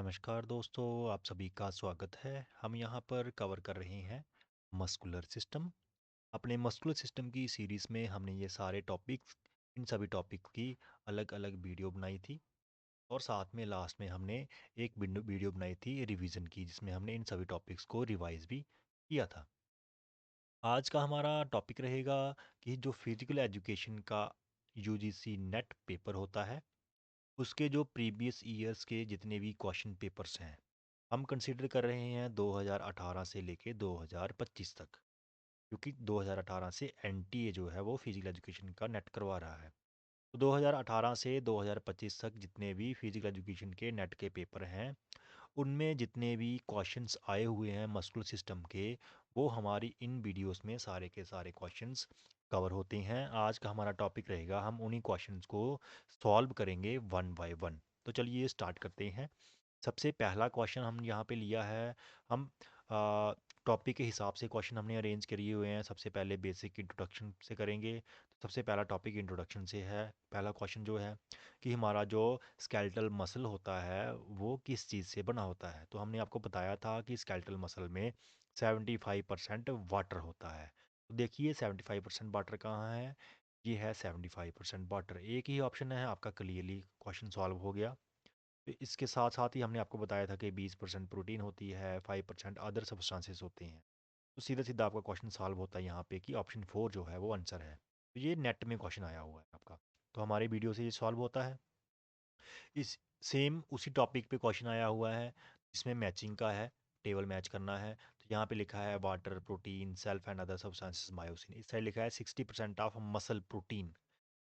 नमस्कार दोस्तों, आप सभी का स्वागत है। हम यहाँ पर कवर कर रहे हैं मस्कुलर सिस्टम। अपने मस्कुलर सिस्टम की सीरीज़ में हमने ये सारे टॉपिक्स, इन सभी टॉपिक की अलग अलग वीडियो बनाई थी और साथ में लास्ट में हमने एक वीडियो बनाई थी रिवीजन की, जिसमें हमने इन सभी टॉपिक्स को रिवाइज भी किया था। आज का हमारा टॉपिक रहेगा कि जो फिजिकल एजुकेशन का यूजीसी नेट पेपर होता है, उसके जो प्रीवियस ईयर्स के जितने भी क्वेश्चन पेपर्स हैं, हम कंसीडर कर रहे हैं 2018 से लेके 2025 तक, क्योंकि 2018 से एनटीए जो है वो फिजिकल एजुकेशन का नेट करवा रहा है। तो 2018 से 2025 तक जितने भी फिजिकल एजुकेशन के नेट के पेपर हैं, उनमें जितने भी क्वेश्चंस आए हुए हैं मस्कुलर सिस्टम के, वो हमारी इन वीडियोस में सारे के सारे क्वेश्चंस कवर होते हैं। आज का हमारा टॉपिक रहेगा, हम उन्हीं क्वेश्चंस को सॉल्व करेंगे वन बाय वन। तो चलिए स्टार्ट करते हैं। सबसे पहला क्वेश्चन हम यहाँ पे लिया है। हम टॉपिक के हिसाब से क्वेश्चन हमने अरेंज किए हुए हैं। सबसे पहले बेसिक इंट्रोडक्शन से करेंगे। तो सबसे पहला टॉपिक इंट्रोडक्शन से है। पहला क्वेश्चन जो है कि हमारा जो स्केलेटल मसल होता है वो किस चीज़ से बना होता है। तो हमने आपको बताया था कि स्केलेटल मसल में 75% वाटर होता है। तो देखिए 75% वाटर कहाँ है। ये है 75% वाटर। एक ही ऑप्शन है आपका, क्लियरली क्वेश्चन सॉल्व हो गया। तो इसके साथ साथ ही हमने आपको बताया था कि 20% प्रोटीन होती है, 5% अदर सब्सटेंसेस होते हैं। तो सीधा सीधा आपका क्वेश्चन सॉल्व होता है यहाँ पे कि ऑप्शन 4 जो है वो आंसर है। तो ये नेट में क्वेश्चन आया हुआ है आपका। तो हमारी वीडियो से ये सॉल्व होता है। इस सेम उसी टॉपिक पे क्वेश्चन आया हुआ है, जिसमें मैचिंग का है, टेबल मैच करना है। तो यहाँ पे लिखा है water, protein, self and other substances, myosin. इस साइड लिखा है 60% of muscle protein,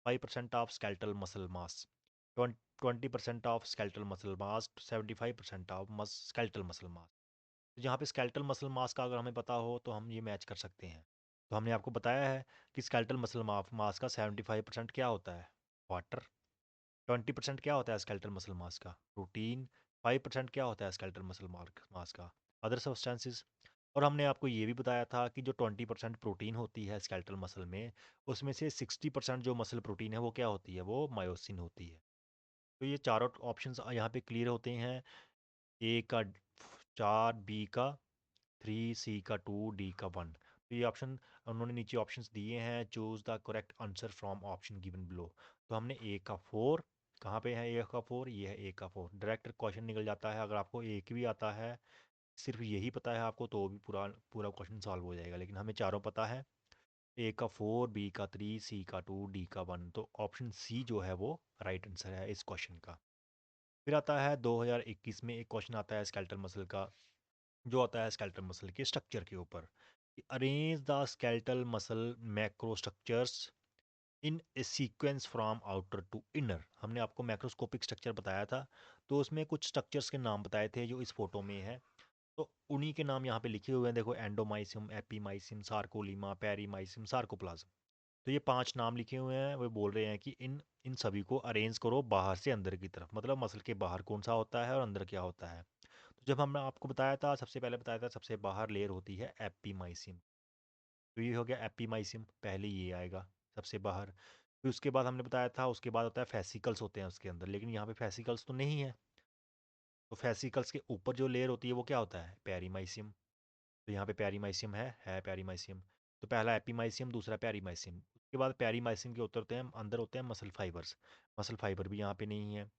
5% of skeletal muscle mass, 20% of skeletal muscle mass, 75% of skeletal muscle mass. तो यहाँ पे स्केलेटल मसल मास का अगर हमें पता हो तो हम ये मैच कर सकते हैं। तो हमने आपको बताया है कि स्केलेटल मसल मास का 75% क्या होता है, वाटर। 20% क्या होता है स्केलेटल मसल मास का, प्रोटीन। 5% क्या होता है स्केलेटल मसल मास का, अदर सब्सटेंसेस। और हमने आपको ये भी बताया था कि जो 20% प्रोटीन होती है स्केलेटल मसल में, उसमें से 60% जो मसल प्रोटीन है वो क्या होती है, वो मायोसिन होती है। तो ये चारों ऑप्शंस यहाँ पे क्लियर होते हैं। ए का 4, बी का 3, सी का 2, डी का 1। तो ये ऑप्शन उन्होंने नीचे ऑप्शंस दिए हैं, choose the correct answer from option given below. तो हमने ए का 4, कहाँ पे है ए का 4, ये है ए का 4। डायरेक्ट क्वेश्चन निकल जाता है। अगर आपको एक भी आता है, सिर्फ यही पता है आपको, तो भी पूरा पूरा क्वेश्चन सॉल्व हो जाएगा। लेकिन हमें चारों पता है, ए का 4, बी का 3, सी का 2, डी का 1। तो ऑप्शन सी जो है वो राइट आंसर है इस क्वेश्चन का। फिर आता है 2021 में एक क्वेश्चन आता है स्केलेटल मसल का, जो आता है स्केलेटल मसल के स्ट्रक्चर के ऊपर। Arrange the skeletal muscle macro structures in a sequence from outer to inner. हमने आपको मैक्रोस्कोपिक स्ट्रक्चर बताया था, तो उसमें कुछ स्ट्रक्चर्स के नाम बताए थे जो इस फोटो में है। तो उन्हीं के नाम यहाँ पे लिखे हुए हैं, देखो, एंडोमाइसियम, एपीमाइसियम, सार्कोलीमा, पेरीमाइसियम, सार्कोप्लाज्म। तो ये 5 नाम लिखे हुए हैं। वो बोल रहे हैं कि इन इन सभी को अरेंज करो बाहर से अंदर की तरफ, मतलब मसल के बाहर कौन सा होता है और अंदर क्या होता है। तो जब हमने आपको बताया था, सबसे पहले बताया था, सबसे बाहर लेयर होती है एपीमाइसियम। तो ये हो गया एपीमाइसियम, पहले ये आएगा सबसे बाहर। फिर उसके बाद हमने बताया था, उसके बाद होता है फेसिकल्स होते हैं उसके अंदर, लेकिन यहाँ पे फेसिकल्स तो नहीं है। तो फेसिकल्स के ऊपर जो लेयर होती है वो क्या होता है, पेरीमाइसियम। तो यहाँ पे पेरीमाइसियम है पेरीमाइसियम। तो पहला एपीमाइसियम, दूसरा पेरीमाइसियम। उसके बाद पेरीमाइसियम के उतरते हैं, अंदर होते हैं मसल फाइबर्स। मसल फाइबर भी यहाँ पे नहीं है।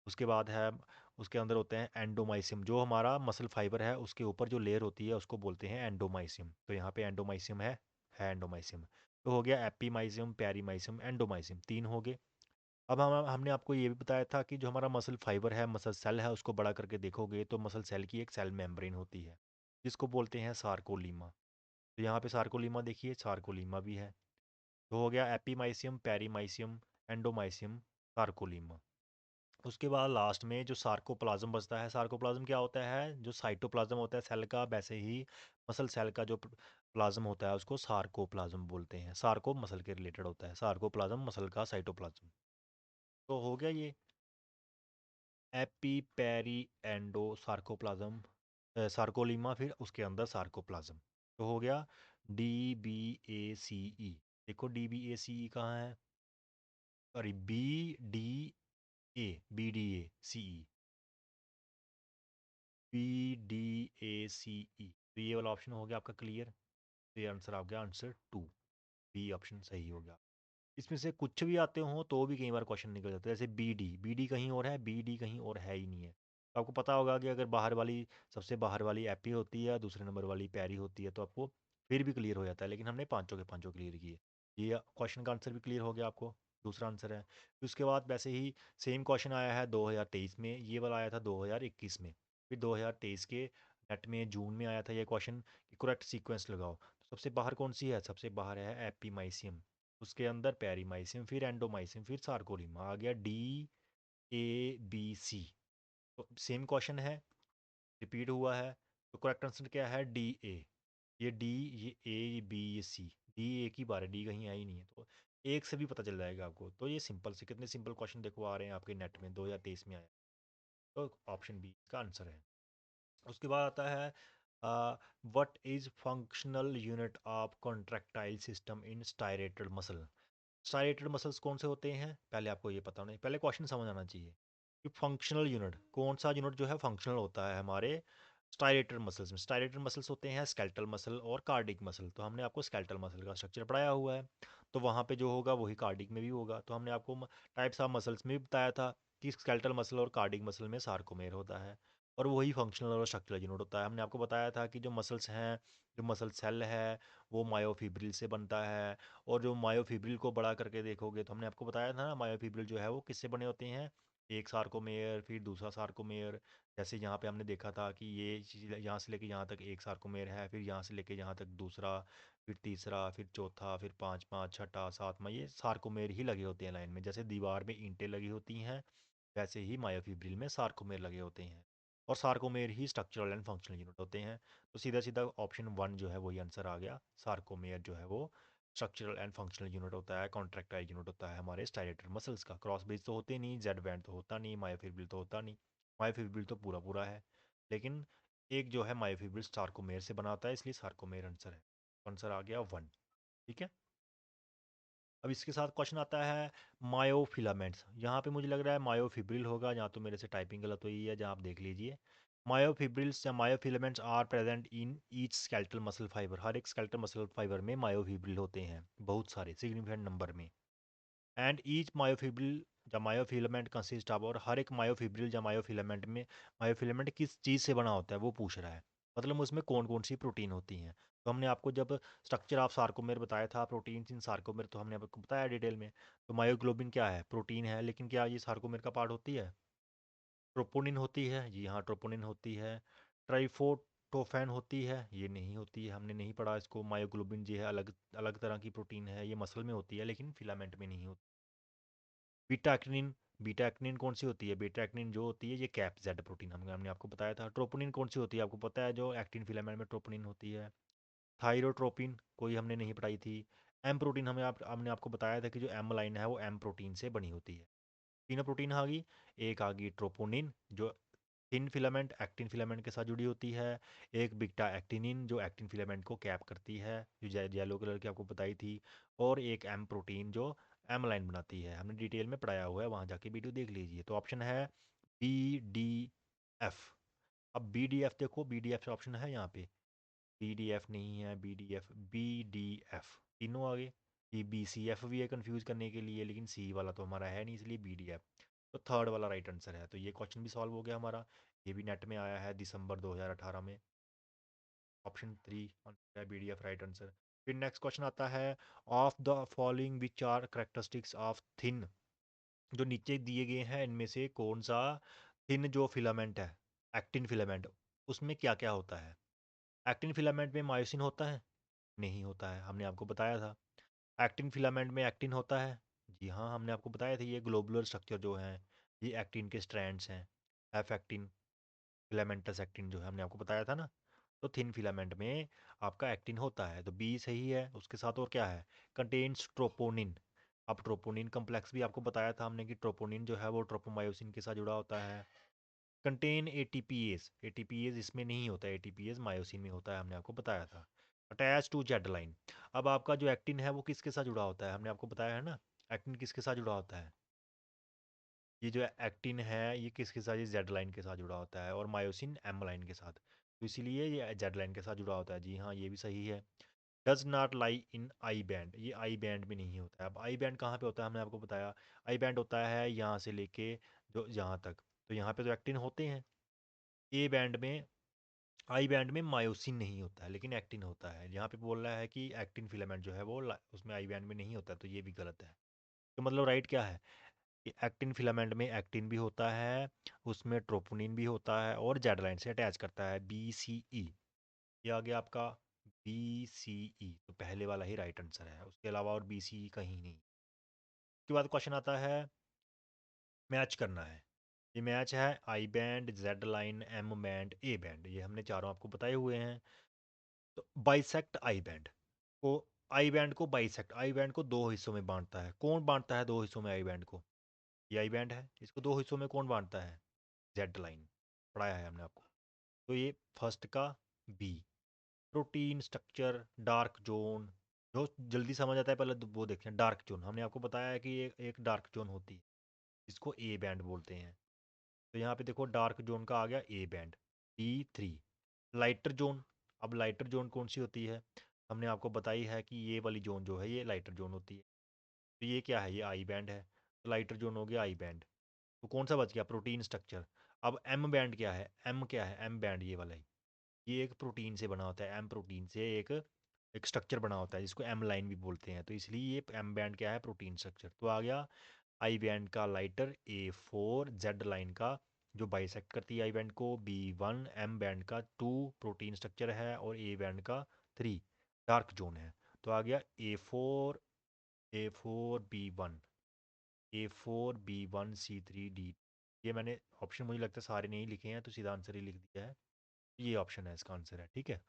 उसके बाद है, उसके अंदर होते हैं एंडोमाइसियम। जो हमारा मसल फाइबर है उसके ऊपर जो लेयर होती है उसको बोलते हैं एंडोमाइसियम। तो यहाँ पे एंडोमाइसियम है एंडोमाइसियम। तो हो गया एपीमाइसियम, पेरीमाइसियम, एंडोमाइसियम, 3 हो गए। अब हमने आपको ये भी बताया था कि जो हमारा मसल फाइबर है, मसल सेल है, उसको बड़ा करके देखोगे तो मसल सेल की एक सेल मेम्ब्रेन होती है, जिसको बोलते हैं सार्कोलीमा। तो यहाँ पे सार्कोलीमा देखिए, सार्कोलीमा भी है। तो हो गया एपीमाइसियम, पेरीमाइसियम, एंडोमाइसियम, सार्कोलीमा। उसके बाद लास्ट में जो सार्कोप्लाज्म बचता है, सार्कोप्लाज्म क्या होता है, जो साइटोप्लाज्म होता है सेल का, वैसे ही मसल सेल का जो प्लाज्म होता है उसको सार्कोप्लाज्म बोलते हैं। सार्को मसल के रिलेटेड होता है, सार्कोप्लाज्म मसल का साइटोप्लाज्म। तो हो गया ये epi, peri, endo, sarcoplasm, sarcolemma, फिर उसके अंदर सार्कोप्लाज्म। तो हो गया डी, बी, ए, सी, ई। देखो डी, बी, ए, सी, ई कहाँ है, sorry, B, D, A, B, D, A, C, E. BDACE, तो ये वाला ऑप्शन हो गया आपका क्लियर। तो ये आंसर आ गया आंसर 2, बी ऑप्शन सही हो गया। इसमें से कुछ भी आते हो तो भी कई बार क्वेश्चन निकल जाते हैं, जैसे BD कहीं और है, BD कहीं और है ही नहीं है। तो आपको पता होगा कि अगर बाहर वाली, सबसे बाहर वाली एपी होती है, दूसरे नंबर वाली पैरी होती है, तो आपको फिर भी क्लियर हो जाता है, लेकिन हमने पांचों के पांचों क्लियर किए। ये क्वेश्चन का आंसर भी क्लियर हो गया आपको, दूसरा आंसर है। फिर उसके बाद वैसे ही सेम क्वेश्चन आया है 2023 में, ये वाला आया था 2021 में। फिर 2023 के नेट में जून में आया था ये क्वेश्चन कि करेक्ट सीक्वेंस लगाओ। तो सबसे बाहर कौन सी है? सबसे बाहर है एपीमाइसियम, उसके अंदर पेरीमाइसिन, फिर एंडोमाइसिन, फिर सार्कोलिमा, आ गया DABC। तो सेम क्वेश्चन है, रिपीट हुआ है, तो करेक्ट आंसर क्या है? DA। ये डी, ये ए, ये बी, ये सी। डी एक ही बार है, डी कहीं आई नहीं है, तो एक से भी पता चल जाएगा आपको। तो ये सिंपल से, कितने सिंपल क्वेश्चन देखो आ रहे हैं आपके नेट में, 2023 में आया। तो ऑप्शन बी का आंसर है। उसके बाद आता है what is functional unit of contractile system in striated muscle. Striated muscles कौन से होते हैं, पहले आपको ये पता होना चाहिए, पहले क्वेश्चन समझ आना चाहिए कि फंक्शनल यूनिट कौन सा यूनिट जो है फंक्शनल होता है हमारे स्टायरेटेड मसल्स में। स्टायरेटेड मसल्स होते हैं स्केलेटल मसल और कार्डिक मसल। तो हमने आपको स्केलेटल मसल का स्ट्रक्चर पढ़ाया हुआ है, तो वहाँ पे जो होगा वही कार्डिक में भी होगा। तो हमने आपको टाइप्स ऑफ मसल्स में भी बताया था कि स्केलेटल मसल और कार्डिक मसल में सार्कोमेर होता है, और वही फंक्शनल और स्ट्रक्चरल यूनिट होता है। हमने आपको बताया था कि जो मसल्स हैं, जो मसल सेल है, वो मायोफिब्रिल से बनता है। और जो मायोफिब्रिल को बड़ा करके देखोगे, तो हमने आपको बताया था ना, मायोफिब्रिल जो है वो किससे बने होते हैं? एक सार्कोमेयर, फिर दूसरा सार्कोमेयर। जैसे यहाँ पे हमने देखा था कि ये चीज़ यहाँ से लेके यहाँ तक एक सार्कोमेयर है, फिर यहाँ से लेके यहाँ तक दूसरा, फिर तीसरा, फिर चौथा, फिर पाँचवा, छठा, सातवां, ये सार्कोमेयर ही लगे होते हैं लाइन में। जैसे दीवार में ईंटें लगी होती हैं, वैसे ही मायोफिब्रिल में सार्कोमेयर लगे होते हैं, और sarcomere he structural and functional unit होते हैं। तो सीधा सीधा ऑप्शन 1 जो है वही आंसर आ गया। सार्कोमेयर जो है वो स्ट्रक्चरल एंड फंक्शनल यूनिट होता है, कॉन्ट्रैक्टाइल यूनिट होता है हमारे स्टायलेटेड मसल्स का। क्रॉस ब्रिज तो होते नहीं, जेड बैंड तो होता नहीं, मायोफिब्रिल तो होता नहीं। मायोफिब्रिल तो पूरा पूरा है, लेकिन एक जो है मायोफिब्रिल सार्कोमेयर से बनाता है, इसलिए सार्कोमेयर आंसर है। आंसर आ गया 1। ठीक है। अब इसके साथ क्वेश्चन आता है मायोफिलामेंट्स। यहाँ पे मुझे लग रहा है मायोफिब्रिल होगा, यहाँ तो मेरे से टाइपिंग गलत हुई है, जहाँ आप देख लीजिए। मायोफिब्रिल्स या myofilaments are present in each skeletal muscle fibre. हर एक स्केलेटल मसल फाइबर में मायोफिब्रिल होते हैं, बहुत सारे सिग्निफिकेंट नंबर में। एंड ईच मायोफिब्रिल या मायोफिलामेंट कंसिस्ट ऑफ, और हर एक मायोफिब्रिल या मायोफिलामेंट में, मायोफिलामेंट किस चीज़ से बना होता है वो पूछ रहा है, मतलब उसमें कौन कौन सी प्रोटीन होती हैं। तो हमने आपको जब स्ट्रक्चर ऑफ सार्कोमेर बताया था, प्रोटीन इन सार्कोमेर, तो हमने आपको बताया डिटेल में। तो मायोग्लोबिन क्या है? प्रोटीन है, लेकिन क्या ये सार्कोमेर का पार्ट होती है? ट्रोपोनिन होती है, जी हाँ ट्रोपोनिन होती है। ट्राइफोटोफैन होती है, ये नहीं होती है, हमने नहीं पढ़ा इसको। मायोग्लोबिन जी है, अलग अलग तरह की प्रोटीन है, ये मसल में होती है लेकिन फिलामेंट में नहीं होती। बीटा एक्टिनिन, बीटा एक्टिनिन कौन सी होती है? बीटा एक्टिनिन जो होती है ये कैप जेड प्रोटीन, हमने आपको बताया था। ट्रोपोनिन कौन सी होती है? आपको पता है, जो एक्टिन फिलामेंट में ट्रोपोनिन होती है। थायरोट्रोपिन कोई हमने नहीं पढ़ाई थी। एम प्रोटीन हमने आपको बताया था कि जो एम लाइन है वो एम प्रोटीन से बनी होती है। तीनों प्रोटीन आ गई। एक आ गई ट्रोपोनिन जो थिन फिलामेंट एक्टिन फिलामेंट के साथ जुड़ी होती है। एक बीटा एक्टिनिन जो एक्टिन फिलामेंट को कैप करती है, जो येलो कलर की आपको बताई थी। और एक एम प्रोटीन जो एम लाइन बनाती है, हमने डिटेल में पढ़ाया हुआ है, वहाँ जाके वीडियो देख लीजिए। तो ऑप्शन है BDF। अब BDF देखो, BDF ऑप्शन है यहाँ पे। BDF नहीं है, BDF, BDF, तीनों आगे। ये BCF भी है कंफ्यूज करने के लिए, लेकिन सी वाला तो हमारा है नहीं, इसलिए BDF। तो थर्ड वाला राइट आंसर है। तो ये क्वेश्चन भी सॉल्व हो गया हमारा। ये भी नेट में आया है दिसंबर 2018 में। ऑप्शन 3 है BDF राइट आंसर। फिर नेक्स्ट क्वेश्चन आता है, of the following which are characteristics of thin. जो नीचे दिए गए हैं इनमें से कौन सा थिन जो फिलामेंट है, एक्टिन फिलामेंट, उसमें क्या क्या होता है? एक्टिन फिलामेंट में मायोसिन होता है? नहीं होता है, हमने आपको बताया था। एक्टिन फिलामेंट में एक्टिन होता है? जी हाँ, हमने आपको बताया था। ये ग्लोबुलर स्ट्रक्चर जो है, ये एक्टिन के स्ट्रैंड्स हैं। एफ एक्टिन, फिलामेंटस एक्टिन जो है, हमने आपको बताया था ना। तो थिन फिलामेंट में आपका एक्टिन होता है, तो बी सही है। उसके साथ और क्या है? Contains troponin. अब ट्रोपोनिन कम्प्लेक्स भी आपको बताया था हमने कि ट्रोपोनिन जो है वो ट्रोपोमायोसिन के साथ जुड़ा होता है। कंटेन एटीपीएज, एटीपीएज इसमें नहीं होता है, एटीपीएज मायोसिन में होता है, हमने आपको बताया था। Attach to Z line. अब आपका जो एक्टिन है वो किसके साथ जुड़ा होता है? हमने आपको बताया है ना, एक्टिन किसके साथ जुड़ा होता है? ये जो एक्टिन है ये किसके साथ, ये जेड लाइन के साथ जुड़ा होता है, और मायोसिन एम लाइन के साथ, तो इसीलिए ये जेड लाइन के साथ जुड़ा होता है। जी हाँ, ये भी सही है। Does not lie in I band, ये आई बैंड में नहीं होता है। अब आई बैंड कहाँ पे होता है, हमने आपको बताया। आई बैंड होता है यहाँ से लेके जो यहाँ तक, तो यहाँ पे तो एक्टिन होते हैं। ए बैंड में, आई बैंड में मायोसिन नहीं होता है लेकिन एक्टिन होता है। यहाँ पे बोल रहा है कि एक्टिन फिलामेंट जो है वो उसमें आई बैंड में नहीं होता, तो ये भी गलत है। तो मतलब राइट क्या है कि एक्टिन फिलामेंट में एक्टिन भी होता है, उसमें ट्रोपोनिन भी होता है, और जेड लाइन से अटैच करता है, बी सी ई। ये आ गया आपका बी सी ई, तो पहले वाला ही राइट आंसर है, उसके अलावा और बी सी ई कहीं नहीं। उसके बाद क्वेश्चन आता है मैच करना है। ये मैच है I band, Z line, M band, A band, ये हमने चारों आपको बताए हुए हैं। तो बाइसेक्ट आई बैंड को, आई बैंड को बाइसेक्ट, आई बैंड को दो हिस्सों में बांटता है। कौन बांटता है दो हिस्सों में आई बैंड को? ये आई बैंड है, इसको दो हिस्सों में कौन बांटता है? जेड लाइन, पढ़ाया है हमने आपको। तो ये फर्स्ट का B, protein structure, dark zone, जो जल्दी समझ आता है पहले वो देखते हैं। डार्क जोन हमने आपको बताया है कि एक डार्क जोन होती है, इसको ए बैंड बोलते हैं। तो यहाँ पे देखो डार्क जोन का आ गया A band, D3। Lighter zone, अब लाइटर जोन कौन सी होती है? हमने आपको बताई है कि ये वाली जोन जो है ये लाइटर जोन होती है। तो ये क्या है, ये आई बैंड है, तो लाइटर जोन हो गया आई बैंड। तो कौन सा बच गया? Protein structure. अब एम बैंड क्या है? एम क्या है? एम बैंड ये वाला ही, ये एक प्रोटीन से बना होता है। एम प्रोटीन से एक एक स्ट्रक्चर बना होता है जिसको एम लाइन भी बोलते हैं, तो इसलिए ये एम बैंड क्या है? Protein structure. तो आ गया आई बैंड का लाइटर A4, जेड लाइन का जो बाइसेक्ट करती है आई बैंड को B1, एम बैंड का 2 प्रोटीन स्ट्रक्चर है, और ए बैंड का 3 डार्क जोन है। तो आ गया A4 B1, A4 B1 C3 D। ये मैंने ऑप्शन मुझे लगता है सारे नहीं लिखे हैं, तो सीधा आंसर ही लिख दिया है। ये ऑप्शन है इसका आंसर है, ठीक है।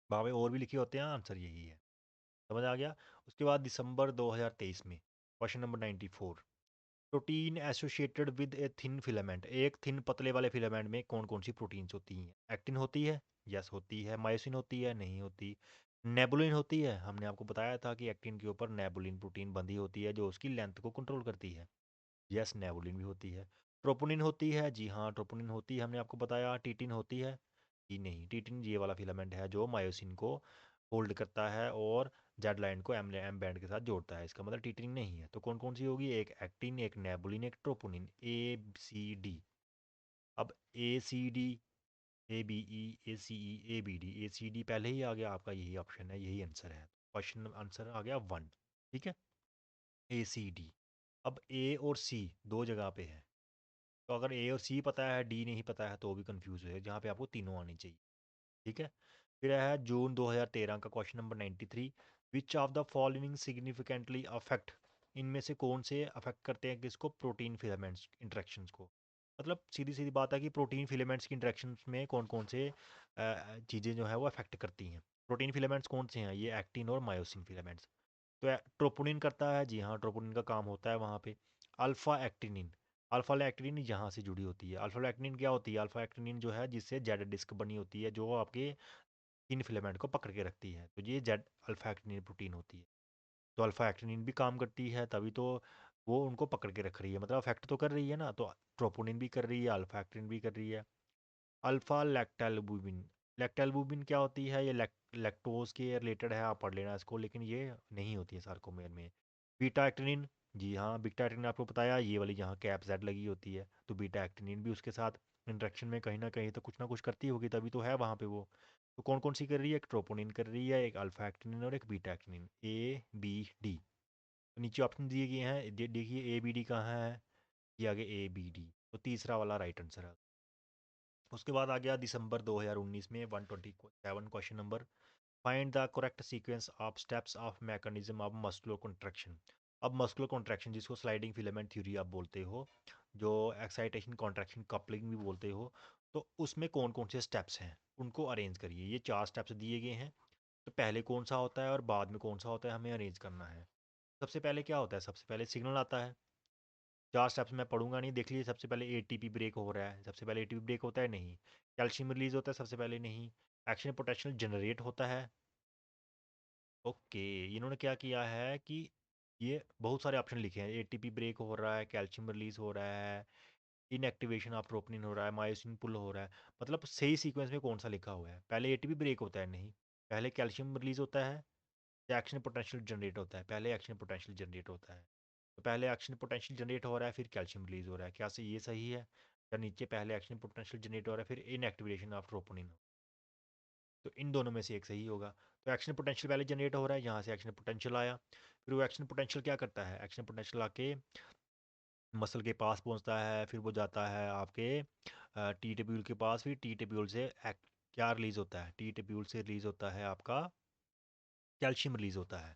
बावे और भी लिखे होते हैं, आंसर यही है। समझ आ गया। उसके बाद दिसंबर 2023 में question number 94, protein associated with a thin filament, एक थिन पतले वाले फिलामेंट में कौन कौन सी प्रोटीन्स होती हैं? एक्टिन होती है, यस होती है। मायोसिन होती है, नहीं होती। नेबुलिन होती है, हमने आपको बताया था कि एक्टिन के ऊपर नेबुलिन प्रोटीन बंधी होती है जो उसकी लेंथ को कंट्रोल करती है, यस नेबुलिन भी होती है। ट्रोपोनिन होती है, जी हाँ ट्रोपोनिन होती है, हमने आपको बताया। टीटिन होती है, जी नहीं। टीटिन ये वाला फिलामेंट है जो मायोसिन को होल्ड करता है और जेड लाइन को एम एम बैंड के साथ जोड़ता है, इसका मतलब टीटिन नहीं है। तो कौन कौन सी होगी? एक एक्टिन, एक नेबुलिन, एक ट्रोपोनिन, A C D। अब A C D, ABE, ACE, ABD, ACD पहले ही आ गया आपका, यही ऑप्शन है, यही आंसर है। क्वेश्चन आंसर आ गया 1, ठीक है। ACD। अब ए और सी दो जगह पे है, तो अगर ए और सी पता है, डी नहीं पता है, तो भी कंफ्यूज है, जहाँ पे आपको तीनों आनी चाहिए, ठीक है। फिर है जून 2013 का question number 93, which of the following significantly affect, इनमें से कौन से अफेक्ट करते हैं किसको? प्रोटीन फिलामेंट्स इंटरेक्शंस को। मतलब सीधी सीधी बात है कि प्रोटीन फिलामेंट्स की इंटरेक्शंस में कौन कौन से चीज़ें जो है वो अफेक्ट करती हैं। प्रोटीन फिलामेंट्स कौन से हैं? ये एक्टिन और मायोसिन फिलामेंट्स। तो ट्रोपोनिन करता है, जी हाँ ट्रोपोनिन का काम होता है वहाँ पे। अल्फा एक्टिनिन, अल्फा लैक्टिनिन यहाँ से जुड़ी होती है। अल्फा लैक्टिनिन क्या होती है? अल्फा एक्टिनिन जो है जिससे जेड डिस्क बनी होती है जो आपके इन फिलामेंट को पकड़ के रखती है, तो ये जेड अल्फा एक्टिनिन प्रोटीन होती है। तो अल्फा एक्टिनिन भी काम करती है, तभी तो वो उनको पकड़ के रख रही है, मतलब अफेक्ट तो कर रही है ना। तो ट्रोपोनिन भी कर रही है, अल्फा एक्टिनिन भी कर रही है। अल्फा लैक्टैल्बुमिन, लैक्टैल्बुमिन क्या होती है? ये लैक्टोज के रिलेटेड है, आप पढ़ लेना इसको, लेकिन ये नहीं होती है सार्कोमेर में। बीटा एक्टिनिन, जी हाँ बीटा एक्टिनिन आपको बताया, ये वाली जहाँ कैप जेड लगी होती है, तो बीटा एक्टिनिन भी उसके साथ इंटरेक्शन में कहीं तो कुछ ना कुछ करती होगी, तभी तो है वहाँ पे वो। तो कौन कौन सी कर रही है? एक ट्रोपोनिन कर रही है, एक अल्फा एक्टिनिन, और एक बीटा एक्टिनिन, ABD। तो नीचे ऑप्शन दिए गए हैं, देखिए ABD कहाँ है, ये आगे ABD, तो तीसरा वाला राइट आंसर है। उसके बाद आ गया दिसंबर 2019 में 127 question number, find the correct sequence of steps of mechanism of muscular contraction. अब मस्कुलर कॉन्ट्रैक्शन जिसको स्लाइडिंग फिलामेंट थ्योरी आप बोलते हो, जो एक्साइटेशन कॉन्ट्रैक्शन कपलिंग भी बोलते हो, तो उसमें कौन कौन से स्टेप्स हैं उनको अरेंज करिए। ये 4 स्टेप्स दिए गए हैं, तो पहले कौन सा होता है और बाद में कौन सा होता है, हमें अरेंज करना है। सबसे पहले क्या होता है? सबसे पहले सिग्नल आता है। 4 स्टेप्स मैं पढ़ूंगा नहीं, देख लीजिए। सबसे पहले ATP ब्रेक हो रहा है, सबसे पहले ATP ब्रेक होता है, नहीं। कैल्शियम रिलीज होता है सबसे पहले, नहीं। एक्शन पोटेंशियल जनरेट होता है, ओके। इन्होंने क्या किया है कि ये बहुत सारे ऑप्शन लिखे हैं, एटीपी ब्रेक हो रहा है, कैल्शियम रिलीज हो रहा है, इनएक्टिवेशन ऑफ ट्रोपोनिन हो रहा है, मायोसिन पुल हो रहा है। मतलब सही सीक्वेंस में कौन सा लिखा हुआ है? पहले एटीपी ब्रेक होता है? नहीं, पहले कैल्शियम रिलीज होता है या एक्शन पोटेंशियल जनरेट होता है? पहले एक्शन पोटेंशियल जनरेट होता है। तो पहले एक्शन पोटेंशियल जनरेट हो रहा है, फिर कैल्शियम रिलीज हो रहा है। क्या से ये सही है? या नीचे पहले एक्शन पोटेंशियल जनरेट हो रहा है, फिर इनएक्टिवेशन ऑफ ट्रोपोनिन? तो इन दोनों में से एक सही होगा। तो एक्शन पोटेंशियल पहले जनरेट हो रहा है, यहाँ से एक्शन पोटेंशियल आया, फिर वो एक्शन पोटेंशियल क्या करता है? एक्शन पोटेंशियल आके मसल के पास पहुंचता है, फिर वो जाता है आपके टी टेब्यूल के पास, फिर टी टेब्यूल से क्या रिलीज होता है? टी टेब्यूल से रिलीज होता है आपका कैल्शियम रिलीज होता है।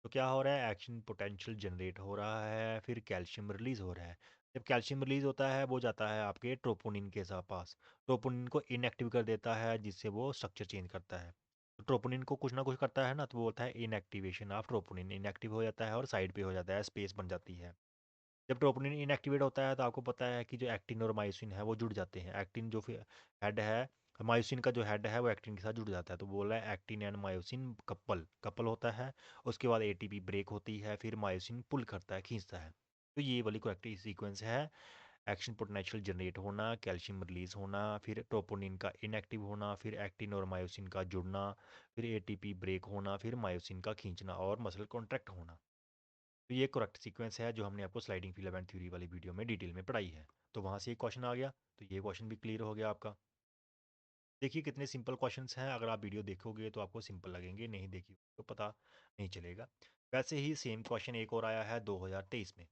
तो क्या हो रहा है? एक्शन पोटेंशियल जनरेट हो रहा है, फिर कैल्शियम रिलीज हो रहा है। जब कैल्शियम रिलीज होता है, वो जाता है आपके ट्रोपोनिन के साथ पास, ट्रोपोनिन को इनएक्टिव कर देता है, जिससे वो स्ट्रक्चर चेंज करता है। तो ट्रोपोनिन को कुछ ना कुछ करता है ना, तो वो होता है इनएक्टिवेशन ऑफ ट्रोपोनिन, इनएक्टिव हो जाता है और साइड पे हो जाता है, स्पेस बन जाती है। जब ट्रोपोनिन इनएक्टिवेट होता है, तो आपको पता है कि जो एक्टिन और मायोसिन है वो जुड़ जाते हैं। एक्टिन जो फिर हेड है, मायोसिन का जो हेड है वो एक्टिन के साथ जुड़ जाता है, तो बोला है actin and myosin couple couple होता है। उसके बाद एटीपी ब्रेक होती है, फिर मायोसिन पुल करता है, खींचता है। तो ये वाली करेक्ट सीक्वेंस है। एक्शन पोटेंशियल जनरेट होना, कैल्शियम रिलीज होना, फिर ट्रोपोनिन का इनएक्टिव होना, फिर एक्टिन और मायोसिन का जुड़ना, फिर एटीपी ब्रेक होना, फिर मायोसिन का खींचना और मसल कॉन्ट्रैक्ट होना। तो ये करेक्ट सीक्वेंस है जो हमने आपको स्लाइडिंग फिलामेंट थ्योरी वाली वीडियो में डिटेल में पढ़ाई है। तो वहाँ से एक क्वेश्चन आ गया, तो ये क्वेश्चन भी क्लियर हो गया आपका। देखिए कितने सिंपल क्वेश्चंस हैं, अगर आप वीडियो देखोगे तो आपको सिंपल लगेंगे, नहीं देखी तो पता नहीं चलेगा। वैसे ही सेम क्वेश्चन एक और आया है 2023 में,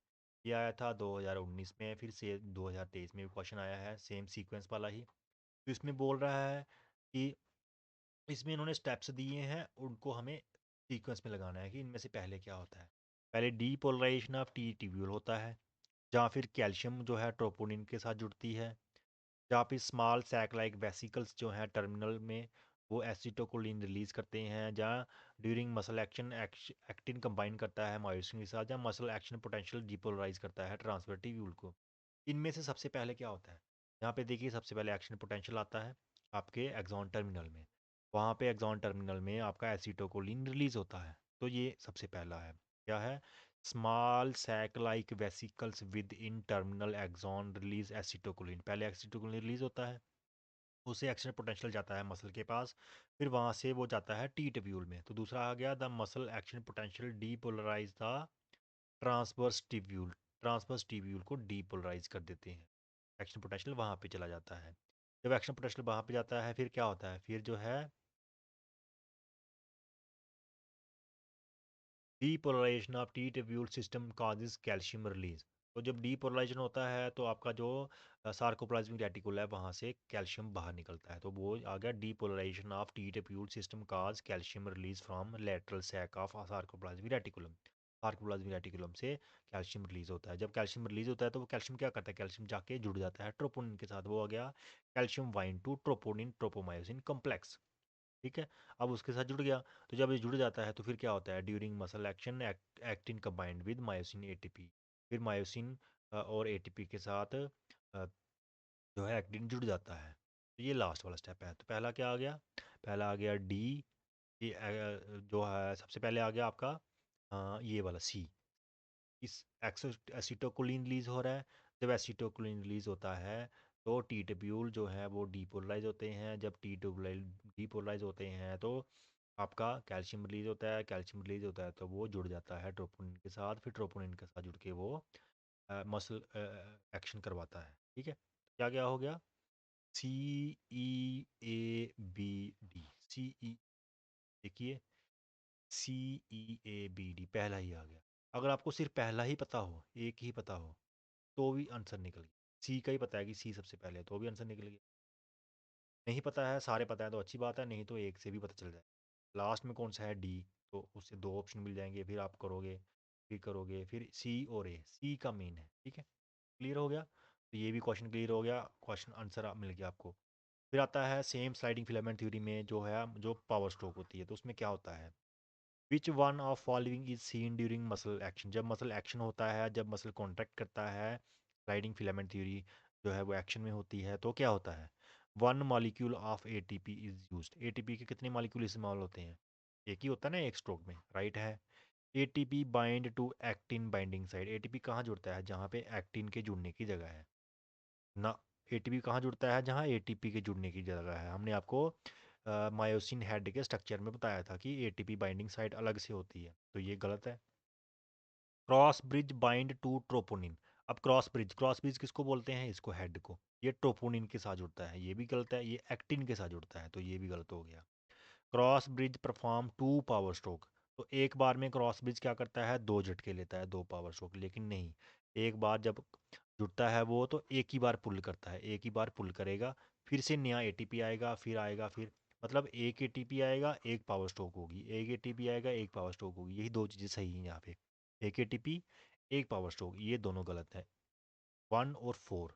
ये आया था 2019 में, फिर से 2023 में भी क्वेश्चन आया है सेम सीक्वेंस वाला ही। तो इसमें बोल रहा है कि इसमें इन्होंने स्टेप्स दिए हैं, उनको हमें सीक्वेंस में लगाना है कि इनमें से पहले क्या होता है। पहले डीपोलराइजेशन ऑफ टी ट्यूब्यूल होता है, जहाँ फिर कैल्शियम जो है ट्रोपोनिन के साथ जुड़ती है, जहाँ पे स्मॉल सैक लाइक वेसिकल्स जो हैं टर्मिनल में वो एसिटोकोलिन रिलीज करते हैं, जहाँ during muscle action actin combine करता है मायोसिन के साथ, जहाँ मसल एक्शन पोटेंशियल डिपोलराइज करता है ट्रांसफर ट्यूब्यूल को। इनमें से सबसे पहले क्या होता है? यहाँ पे देखिए सबसे पहले एक्शन पोटेंशियल आता है आपके एक्सॉन टर्मिनल में, वहाँ पे एक्सॉन टर्मिनल में आपका एसिटोकोलिन रिलीज होता है। तो ये सबसे पहला है, क्या है? Small sac like vesicles within terminal axon release acetylcholine, पहले एसिटोकोलिन रिलीज होता है, उसे एक्शन पोटेंशियल जाता है मसल के पास, फिर वहाँ से वो जाता है टी ट्यूब्यूल में। तो दूसरा आ गया the muscle action potential depolarize the transverse tubule, transverse tubule को डीपोलराइज कर देते हैं, एक्शन पोटेंशियल वहाँ पे चला जाता है। जब एक्शन पोटेंशियल वहाँ पे जाता है, फिर क्या होता है? फिर जो है depolarization of T tubule system causes calcium release. तो जब डीपोलराइजेशन होता है, तो आपका जो सार्कोप्लाज्मिक रेटिकुल है वहाँ से कैल्शियम बाहर निकलता है, तो वो आ गया depolarization of T tubule system cause calcium release from lateral sac of sarcoplasmic reticulum. Sarcoplasmic reticulum से कैल्शियम रिलीज होता है। जब कैल्शियम रिलीज होता है, तो वो कैल्शियम क्या करता है? कैल्शियम जाके जुड़ जाता है ट्रोपोनिन के साथ, वो आ गया कैल्शियम वाइन टू ट्रोपोनिन ट्रोपोमायोसिन कॉम्प्लेक्स। ठीक है, अब उसके साथ जुड़ गया। तो जब ये जुड़ जाता है, तो फिर क्या होता है? During muscle action actin combined with myosin ATP, फिर मायोसिन और एटीपी के साथ जो है एक्टिन जुड़ जाता है। तो ये लास्ट वाला स्टेप है। तो पहला क्या आ गया? पहला आ गया डी, ये जो है सबसे पहले आ गया आपका ये वाला सी, इस एसिटोकोलिन रिलीज हो रहा है। जब एसिटोकोलिन रिलीज होता है, तो टी ट्यूब्यूल जो है वो डीपोलराइज होते हैं। जब टी ट्यूबुल डीपोलराइज होते हैं, तो आपका कैल्शियम रिलीज होता है, कैल्शियम रिलीज होता है तो वो जुड़ जाता है ट्रोपोनिन के साथ, फिर ट्रोपोनिन के साथ जुड़ के वो मसल एक्शन करवाता है। ठीक है, क्या क्या हो गया? सी ई ए बी डी, सी ई, देखिए सी ई ए बी डी पहला ही आ गया। अगर आपको सिर्फ पहला ही पता हो, एक ही पता हो, तो भी आंसर निकल गया। सी का ही पता है कि सी सबसे पहले है, तो भी आंसर निकल गया। नहीं पता है, सारे पता है तो अच्छी बात है, नहीं तो एक से भी पता चल जाए। लास्ट में कौन सा है? डी, तो उससे दो ऑप्शन मिल जाएंगे, फिर आप करोगे, फिर करोगे, फिर सी और ए, सी का मेन है। ठीक है, क्लियर हो गया। तो ये भी क्वेश्चन क्लियर हो गया, क्वेश्चन आंसर मिल गया आपको। फिर आता है सेम स्लाइडिंग फिलामेंट थ्योरी में जो है, जो पावर स्ट्रोक होती है, तो उसमें क्या होता है? Which one of following is seen during muscle action, जब मसल एक्शन होता है, जब मसल कॉन्ट्रैक्ट करता है, स्लाइडिंग फिलामेंट थ्योरी जो है वो एक्शन में होती है, तो क्या होता है? One molecule of ATP is used, ATP के कितने मॉलिक्यूल इस्तेमाल होते हैं? एक ही होता है ना एक स्ट्रोक में, राइट है। ATP bind to actin binding site. ATP कहाँ जुड़ता है? जहाँ पे एक्टिन के जुड़ने की जगह है ना। एटीपी कहाँ जुड़ता है? जहाँ एटीपी के जुड़ने की जगह है। हमने आपको मायोसिन हेड के स्ट्रक्चर में बताया था कि एटीपी बाइंडिंग साइट अलग से होती है, तो ये गलत है। Cross bridge bind to troponin. अब क्रॉस ब्रिज किसको बोलते हैं? इसको, हेड को। ये ट्रोपोनिन के साथ जुड़ता है, ये भी गलत है। ये एक्टिन के साथ जुड़ता है, तो ये भी गलत हो गया। Cross bridge perform to power stroke. तो एक बार में क्रॉस ब्रिज क्या करता है? दो झटके लेता है, दो पावर स्ट्रोक। लेकिन नहीं, एक बार जब जुड़ता है वो तो एक ही बार पुल करता है, एक ही बार पुल करेगा, फिर से नया एटीपी आएगा, फिर आएगा, फिर मतलब एक एटीपी आएगा, एक पावर स्ट्रोक होगी, एक एटीपी आएगा, एक पावर स्ट्रोक होगी। यही दो चीज़ें सही हैं यहाँ पे। एक एटीपी, एक पावर स्ट्रोक, ये दोनों गलत है। 1 और 4।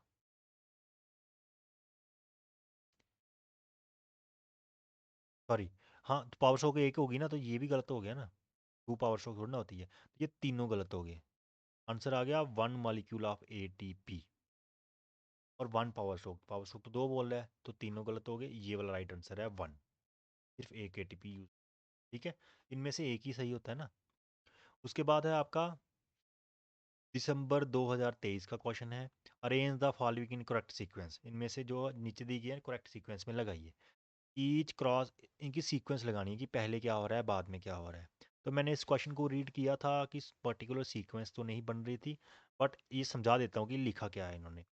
सॉरी, हाँ, तो पावर स्ट्रोक एक होगी ना, तो ये भी गलत हो गया ना। टू पावर स्ट्रोक थोड़ी ना होती है, तो ये तीनों गलत हो गए। आंसर आ गया 1 मॉलिक्यूल ऑफ एटीपी और 1 पावर स्ट्रोक। पावर स्ट्रोक तो दो बोल रहा है, तो तीनों गलत हो गए। ये वाला राइट आंसर है 1। सिर्फ एक एटीपी यूज। ठीक है, इनमें से एक ही सही होता है ना। उसके बाद है आपका दिसंबर 2023 का क्वेश्चन है। Arrange the following in correct sequence. इनमें से जो नीचे दी गई है करेक्ट सीक्वेंस में लगाइए। ईच क्रॉस, इनकी सीक्वेंस लगानी है कि पहले क्या हो रहा है, बाद में क्या हो रहा है। तो मैंने इस क्वेश्चन को रीड किया था कि पर्टिकुलर सीक्वेंस तो नहीं बन रही थी, बट ये समझा देता हूँ कि लिखा क्या है इन्होंने।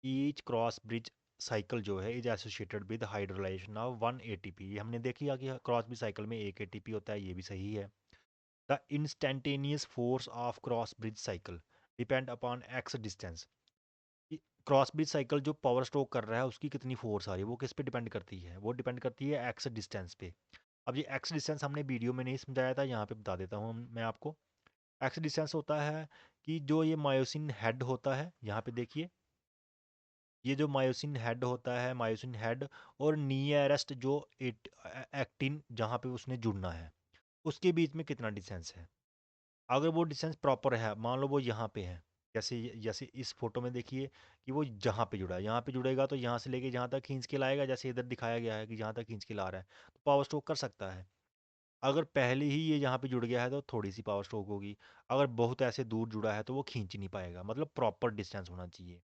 ईच क्रॉस ब्रिज साइकिल जो है is associated with hydrolysation of 1 ATP. ये हमने देख लिया कि क्रॉस ब्रिज साइकिल में एक एटीपी होता है, ये भी सही है। The instantaneous force of cross bridge cycle depend upon x distance. Cross bridge cycle जो पावर स्ट्रोक कर रहा है उसकी कितनी फोर्स आ रही है, वो किस पे डिपेंड करती है? वो डिपेंड करती है एक्स डिस्टेंस पे। अब ये एक्स डिस्टेंस हमने वीडियो में नहीं समझाया था, यहाँ पे बता देता हूँ मैं आपको। एक्स डिस्टेंस होता है कि जो ये मायोसिन हेड होता है, यहाँ पे देखिए, ये जो मायोसिन हेड होता है, मायोसिन हेड और नियरेस्ट जो एक्टिन जहाँ पे उसने जुड़ना है, उसके बीच में कितना डिस्टेंस है। अगर वो डिस्टेंस प्रॉपर है, मान लो वो यहाँ पे है, जैसे जैसे इस फोटो में देखिए कि वो जहाँ पे जुड़ा है, यहाँ पे जुड़ेगा तो यहाँ से लेके जहाँ तक खींच के लाएगा, जैसे इधर दिखाया गया है कि जहाँ तक खींच के ला रहा है, तो पावर स्ट्रोक कर सकता है। अगर पहले ही ये यहाँ पे जुड़ गया है तो थोड़ी सी पावर स्ट्रोक होगी। अगर बहुत ऐसे दूर जुड़ा है तो वो खींच नहीं पाएगा। मतलब प्रॉपर डिस्टेंस होना चाहिए।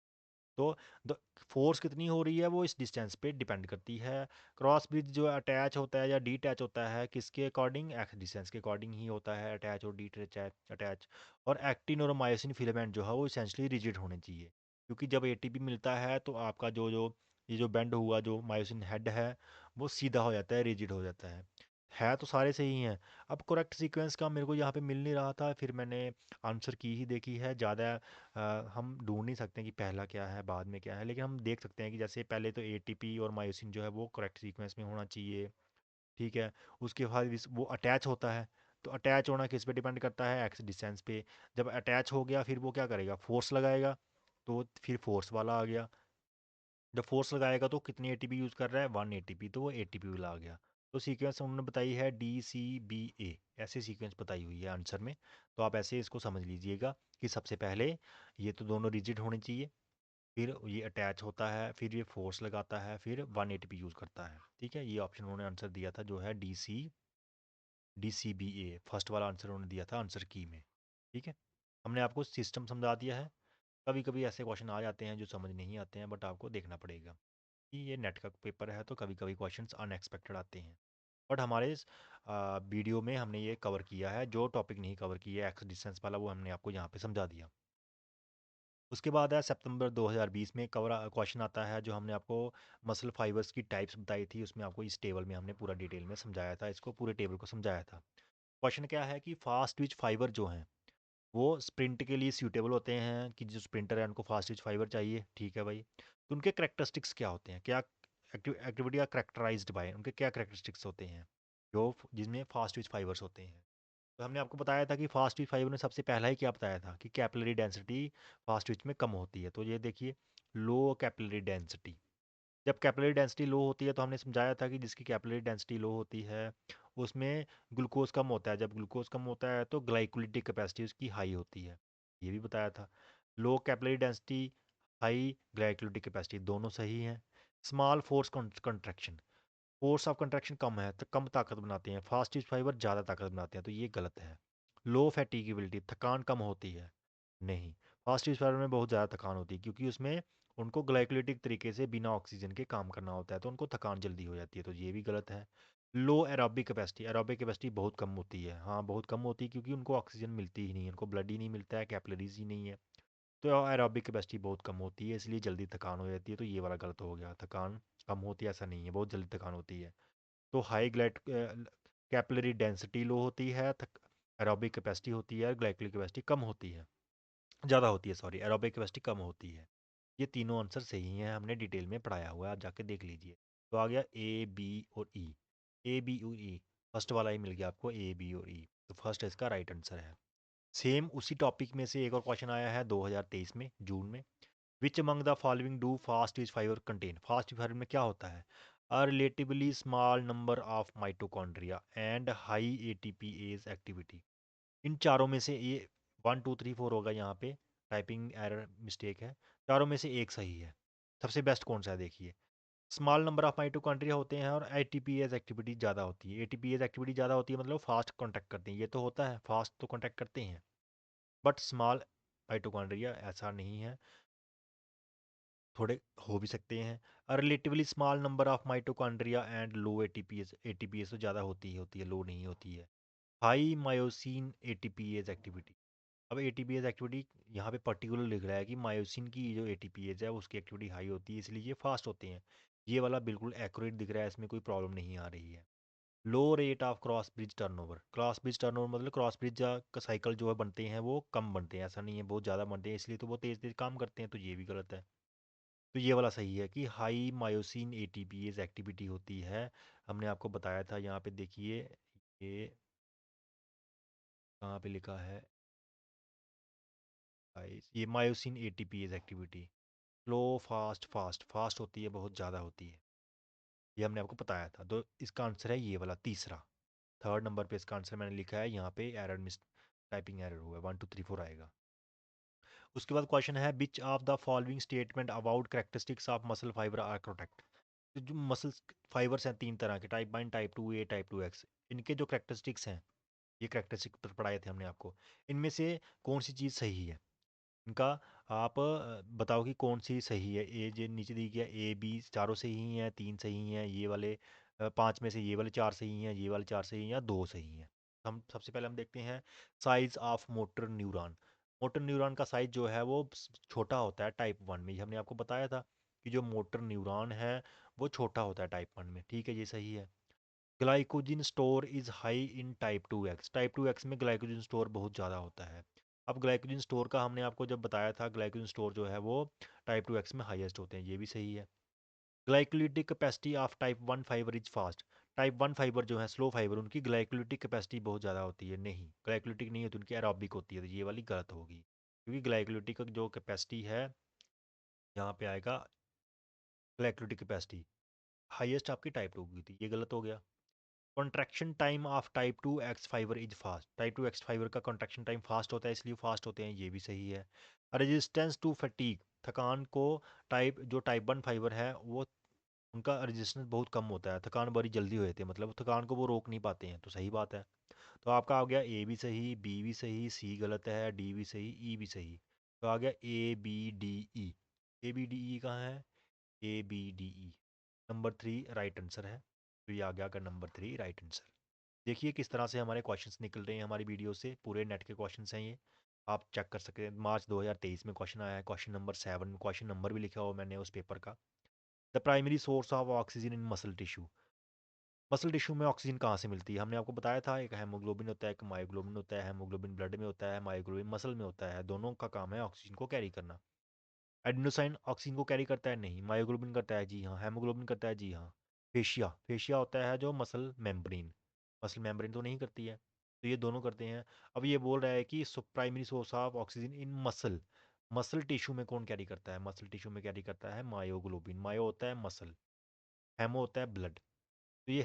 तो द फोर्स कितनी हो रही है वो इस डिस्टेंस पे डिपेंड करती है। क्रॉस ब्रिज जो अटैच होता है या डीटैच होता है, किसके अकॉर्डिंग? एक्स डिस्टेंस के अकॉर्डिंग ही होता है अटैच और डीटैच। अटैच और एक्टिन और मायोसिन फिलामेंट जो है वो इसेंशली रिजिड होने चाहिए, क्योंकि जब एटीपी मिलता है तो आपका जो जो ये जो बेंड हुआ जो मायोसिन हेड है वो सीधा हो जाता है, रिजिड हो जाता है तो सारे सही हैं। अब करेक्ट सीक्वेंस का मेरे को यहाँ पे मिल नहीं रहा था, फिर मैंने आंसर की ही देखी है ज़्यादा। हम ढूंढ नहीं सकते कि पहला क्या है बाद में क्या है, लेकिन हम देख सकते हैं कि जैसे पहले तो एटीपी और मायोसिन जो है वो करेक्ट सीक्वेंस में होना चाहिए। ठीक है, उसके बाद वो अटैच होता है, तो अटैच होना किस पे डिपेंड करता है? एक्स डिस्टेंस पे। जब अटैच हो गया फिर वो क्या करेगा? फोर्स लगाएगा, तो फिर फोर्स वाला आ गया। जब फोर्स लगाएगा तो कितनी एटीपी यूज़ कर रहा है? 1 एटीपी, तो वो एटीपी वाला आ गया। तो सीक्वेंस उन्होंने बताई है DCBA, ऐसे सीक्वेंस बताई हुई है आंसर में। तो आप ऐसे इसको समझ लीजिएगा कि सबसे पहले ये तो दोनों रिजिड होने चाहिए, फिर ये अटैच होता है, फिर ये फोर्स लगाता है, फिर 1 एटीपी यूज़ करता है। ठीक है, ये ऑप्शन उन्होंने आंसर दिया था जो है DCBA, फर्स्ट वाला आंसर उन्होंने दिया था आंसर की में। ठीक है, हमने आपको सिस्टम समझा दिया है। कभी कभी ऐसे क्वेश्चन आ जाते हैं जो समझ नहीं आते हैं, बट आपको देखना पड़ेगा कि ये नेट का पेपर है, तो कभी कभी क्वेश्चंस अनएक्सपेक्टेड आते हैं। बट हमारे इस वीडियो में हमने ये कवर किया है। जो टॉपिक नहीं कवर किया एक्स डिस्टेंस वाला, वो हमने आपको यहाँ पे समझा दिया। उसके बाद है सितंबर 2020 में कवर क्वेश्चन आता है जो हमने आपको मसल फाइबर्स की टाइप्स बताई थी, उसमें आपको इस टेबल में हमने पूरा डिटेल में समझाया था, इसको पूरे टेबल को समझाया था। क्वेश्चन क्या है कि फास्ट ट्विच फाइबर जो हैं वो स्प्रिंट के लिए सूटेबल होते हैं, कि जो स्प्रिंटर है उनको फास्ट ट्विच फाइबर चाहिए। ठीक है भाई, तो उनके करेक्टरिस्टिक्स क्या होते हैं? क्या एक्टिविटी आर करेक्टराइज्ड बाय, उनके क्या करेक्टरिस्टिक्स होते हैं जो जिसमें फास्ट ट्विच फाइबर्स होते हैं? तो हमने आपको बताया था कि फास्ट ट्विच फाइबर ने सबसे पहला ही क्या बताया था कि कैपिलरी डेंसिटी फास्ट ट्विच में कम होती है। तो ये देखिए, लो कैपिलरी डेंसिटी। जब कैपिलरी डेंसिटी लो होती है तो हमने समझाया था कि जिसकी कैपिलरी डेंसिटी लो होती है उसमें ग्लूकोज कम होता है। जब ग्लूकोज कम होता है तो ग्लाइकोलिटिक कैपेसिटी उसकी हाई होती है, ये भी बताया था। Low capillary density, high glycolytic capacity, दोनों सही हैं। Small force contraction, force of contraction कम है तो कम ताकत बनाते हैं। फास्ट ट्विच फाइबर ज़्यादा ताकत बनाते हैं, तो ये गलत है। लो फैटिगेबिलिटी, थकान कम होती है, नहीं। फास्ट स्पीच फाइबर में बहुत ज़्यादा थकान होती है क्योंकि उसमें उनको ग्लाइकोलिटिक तरीके से बिना ऑक्सीजन के काम करना होता है, तो उनको थकान जल्दी हो जाती है, तो ये भी गलत है। लो एरोबिक कैपेसिटी, एरोबिक कैपेसिटी बहुत कम होती है, हाँ बहुत कम होती है क्योंकि उनको ऑक्सीजन मिलती ही नहीं है, उनको ब्लड ही नहीं मिलता है, कैपिलरीज ही नहीं है, तो एरोबिक कैपेसिटी बहुत कम होती है, इसलिए जल्दी थकान हो जाती है, तो ये वाला गलत हो गया। थकान कम होती है ऐसा नहीं है, बहुत जल्दी थकान होती है। तो हाई ग्लाइट कैपिलरी डेंसिटी लो होती है, एरोबिक कैपेसिटी होती है, ग्लाइकोलिक कैपेसिटी कम होती है, ज़्यादा होती है, सॉरी, एरोबिक कैपेसिटी कम होती है। ये तीनों आंसर सही हैं, हमने डिटेल में पढ़ाया हुआ है, आप जाके देख लीजिए। तो आ गया ए बी और ई, ए बी और ई, फर्स्ट वाला ही मिल गया आपको, ए बी और ई, तो फर्स्ट इसका राइट आंसर है। सेम उसी टॉपिक में से एक और क्वेश्चन आया है 2023 में, जून में। Which among the following do fast is fibre content, fast fibre में क्या होता है? A relatively small number of mitochondria and high ATPase activity. इन चारों में से ये 1 2 3 4 होगा यहाँ पे, टाइपिंग एरर मिस्टेक है, चारों में से एक सही है। सबसे बेस्ट कौन सा है देखिए, स्मॉल नंबर ऑफ माइटोकॉन्ड्रिया होते हैं और एटीपीएज एक्टिविटी ज़्यादा होती है, एटीपीएज एक्टिविटी ज़्यादा होती है मतलब फास्ट कॉन्टैक्ट करते हैं, ये तो होता है फास्ट तो कॉन्टैक्ट करते हैं, बट स्मॉल माइटोकॉन्ड्रिया ऐसा नहीं है, थोड़े हो भी सकते हैं। अ relatively small number of mitochondria and low ATPase, ATPase तो ज़्यादा होती है, लो नहीं होती है। हाई मायोसिन एटीपीएस एक्टिविटी, अब एटीपीएस एक्टिविटी यहाँ पे पर्टिकुलर लिख रहा है कि मायोसिन की जो एटीपीएस है उसकी एक्टिविटी हाई होती है, इसलिए ये फास्ट होते हैं। ये वाला बिल्कुल एक्यूरेट दिख रहा है, इसमें कोई प्रॉब्लम नहीं आ रही है। Low rate of cross bridge turnover, cross bridge turnover मतलब क्रॉस ब्रिज का साइकिल जो है बनते हैं वो कम बनते हैं, ऐसा नहीं है बहुत ज़्यादा बनते हैं, इसलिए तो वो तेज़ तेज़ काम करते हैं, तो ये भी गलत है। तो ये वाला सही है कि हाई मायोसिन एटीपीएस एक्टिविटी होती है, हमने आपको बताया था, यहाँ पे देखिए, ये कहाँ पे लिखा है guys? ये myosin ATPase activity slow fast fast fast होती है, बहुत ज़्यादा होती है, ये हमने आपको बताया था, तो इसका आंसर है ये वाला तीसरा। थर्ड नंबर पे इसका आंसर मैंने लिखा है, यहाँ पे एरर मिस, टाइपिंग एरर हुआ है, 1 2 3 4 आएगा। उसके बाद क्वेश्चन है which of the following statement about characteristics of muscle fiber are correct. जो मसल फाइबर्स हैं तीन तरह के, type 1 type 2 A type 2 X, इनके जो करेक्टरिस्टिक्स हैं, ये करेक्टरिस्टिक पर पढ़ाए थे हमने आपको, इनमें से कौन सी चीज़ सही है, इनका आप बताओ कि कौन सी सही है। ए जो नीचे दी गया ए बी चारों सही हैं, तीन सही हैं, ये वाले पांच में से ये वाले चार सही हैं, ये वाले चार सही हैं, या दो सही हैं। हम सबसे पहले हम देखते हैं size of motor neuron. Motor neuron का साइज जो है वो छोटा होता है टाइप 1 में, ये हमने आपको बताया था कि जो मोटर न्यूरॉन है वो छोटा होता है टाइप 1 में, ठीक है, ये सही है। Glycogen store is high in type 2 x, type 2 x में ग्लाइकोजिन स्टोर बहुत ज़्यादा होता है। अब ग्लाइकोजिन स्टोर का हमने आपको जब बताया था, ग्लाइकोजिन स्टोर जो है वो टाइप 2 एक्स में हाईएस्ट होते हैं, ये भी सही है। Glycolytic capacity of type 1 fibre is fast, type 1 fibre जो है स्लो फाइबर, उनकी ग्लाइकोलिटिक कैपेसिटी बहुत ज़्यादा होती है, नहीं ग्लाइकोलिटिक नहीं होती, उनकी एरोबिक होती है, तो ये वाली गलत होगी, क्योंकि ग्लाइकोलिटिक जो कैपेसिटी है, यहाँ पे आएगा ग्लाइकोलिटिक कैपेसिटी हाईएस्ट आपकी टाइप 2 की थी, ये गलत हो गया। Contraction time of type 2 x fibre is fast, type 2 x fibre का कॉन्ट्रैक्शन टाइम फास्ट होता है, इसलिए फास्ट होते हैं, ये भी सही है। रेजिस्टेंस टू फटीग, थकान को जो टाइप 1 फाइबर है वो उनका रेजिस्टेंस बहुत कम होता है, थकान बड़ी जल्दी हो जाती है, मतलब थकान को वो रोक नहीं पाते हैं, तो सही बात है। तो आपका आ गया ए भी सही, बी भी सही, सी गलत है, डी भी सही, ई भी सही, तो आ गया A B D E. A B D E कहाँ है? A B D E, number 3 right answer है, तो ये आ गया का नंबर 3 राइट आंसर। देखिए किस तरह से हमारे क्वेश्चंस निकल रहे हैं हमारी वीडियो से, पूरे नेट के क्वेश्चंस हैं ये, आप चेक कर सकते हैं। मार्च 2023 में क्वेश्चन आया है, क्वेश्चन नंबर 7, क्वेश्चन नंबर भी लिखा हुआ मैंने उस पेपर का। The primary source of oxygen in muscle tissue, muscle tissue में ऑक्सीजन कहाँ से मिलती है, हमने आपको बताया था, एक हेमोग्लोबिन होता है, एक मायोग्लोबिन होता है, हेमोग्लोबिन ब्लड में होता है, मायोग्लोबिन मसल में होता है, दोनों का काम है ऑक्सीजन को कैरी करना। एडिनोसाइन ऑक्सीजन को कैरी करता है, नहीं। मायोग्लोबिन करता है, जी हाँ। हेमोग्लोबिन करता है, जी हाँ। फेशिया, फेशिया होता है जो मसल मेम्ब्रेन, मसल मेम्ब्रेन तो नहीं करती है, तो ये दोनों करते हैं। अब ये बोल रहा है कि primary source of oxygen in muscle, muscle tissue में कौन कैरी करता है, मसल टिश्यू में कैरी करता है मायोग्लोबिन, मायो होता है मसल, हेमो होता है ब्लड, तो ये